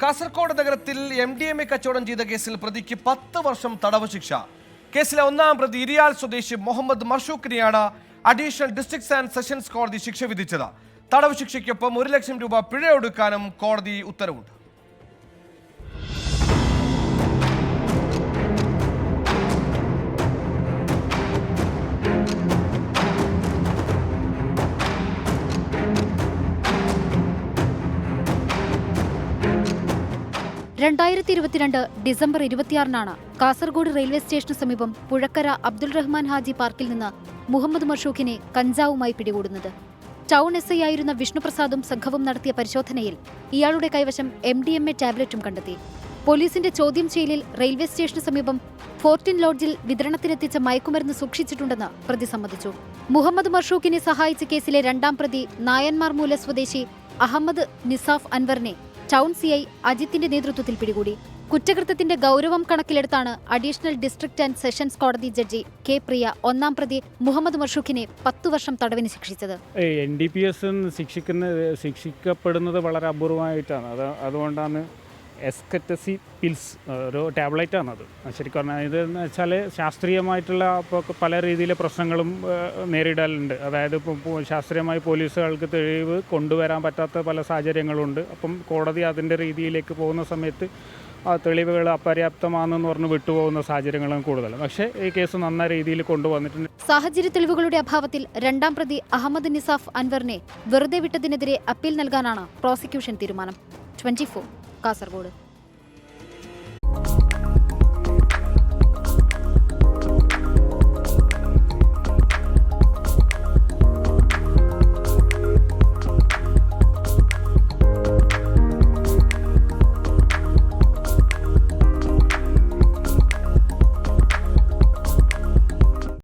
കാസർഗോഡ് നഗരത്തിൽ MDMA കച്ചവടം ചെയ്ത കേസിൽ പ്രതിക്ക് 10 വർഷം തടവ് ശിക്ഷ. കേസിലെ ഒന്നാം പ്രതി ഇരിയാൽ സ്വദേശി മുഹമ്മദ് മർഷൂഖിനെയാണ് അഡീഷണൽ ഡിസ്ട്രിക്ട് ആൻഡ് സെഷൻസ് കോടതി ശിക്ഷ വിധിച്ചത്. തടവ് ശിക്ഷയ്ക്കൊപ്പം 1 ലക്ഷം രൂപ പിഴ ഒടുക്കാനും കോടതി ഉത്തരവുണ്ട്. ഡിസംബർ 26 കാസർഗോഡ് റെയിൽവേ സ്റ്റേഷന് സമീപം പുഴക്കര അബ്ദുൾ റഹ്മാൻ ഹാജി പാർക്കിൽ നിന്ന് മുഹമ്മദ് മർഷൂഖിനെ കഞ്ചാവുമായി പിടികൂടുന്നത്. ടൗൺ SI ആയിരുന്ന വിഷ്ണുപ്രസാദും സംഘവും നടത്തിയ പരിശോധനയിൽ ഇയാളുടെ കൈവശം MDMA ടാബ്ലറ്റും കണ്ടെത്തി. പോലീസിന്റെ ചോദ്യം ചെയ്യലിൽ റെയിൽവേ സ്റ്റേഷന് സമീപം ഫോർട്ടിൻ ലോഡ്ജിൽ വിതരണത്തിനെത്തിച്ച മയക്കുമരുന്ന് സൂക്ഷിച്ചിട്ടുണ്ടെന്ന് പ്രതി സമ്മതിച്ചു. മുഹമ്മദ് മർഷൂഖിനെ സഹായിച്ച കേസിലെ രണ്ടാം പ്രതി നായന്മാർ മൂല സ്വദേശി അഹമ്മദ് നിസാഫ് അൻവറിനെ ടൗൺ CI അജിത്തിന്റെ നേതൃത്വത്തിൽ പിടികൂടി. കുറ്റകൃത്യത്തിന്റെ ഗൗരവം കണക്കിലെടുത്താണ് അഡീഷണൽ ഡിസ്ട്രിക്ട് ആൻഡ് സെഷൻസ് കോടതി ജഡ്ജി K. പ്രിയ ഒന്നാം പ്രതി മുഹമ്മദ് മർഷൂഖിനെ 10 വർഷം തടവിന് ശിക്ഷിച്ചത്. NDPS ശിക്ഷിക്കപ്പെടുന്നത് വളരെ അപൂർവമായിട്ടാണ്. അതുകൊണ്ടാണ് എസ്കറ്റസി പിൽസ് ഒരു ടാബ്ലറ്റാണത്. ശരിക്കും പറഞ്ഞാൽ ഇതെന്ന് വെച്ചാൽ ശാസ്ത്രീയമായിട്ടുള്ള പല രീതിയിലെ പ്രശ്നങ്ങളും നേരിടലുണ്ട്. അതായത് ഇപ്പോൾ ശാസ്ത്രീയമായി പോലീസുകൾക്ക് തെളിവ് കൊണ്ടുവരാൻ പറ്റാത്ത പല സാഹചര്യങ്ങളുണ്ട്. അപ്പം കോടതി അതിൻ്റെ രീതിയിലേക്ക് പോകുന്ന സമയത്ത് ആ തെളിവുകൾ അപര്യാപ്തമാണെന്ന് പറഞ്ഞ് വിട്ടുപോകുന്ന സാഹചര്യങ്ങളും കൂടുതൽ. പക്ഷേ ഈ കേസ് നന്ന രീതിയിൽ കൊണ്ടുവന്നിട്ടുണ്ട്. സാഹചര്യ തെളിവുകളുടെ അഭാവത്തിൽ രണ്ടാം പ്രതി അഹമ്മദ് നിസാഫ് അൻവറിനെ വെറുതെ വിട്ടതിനെതിരെ അപ്പീൽ നൽകാനാണ് പ്രോസിക്യൂഷൻ തീരുമാനം. 24 കാസർഗോഡ്.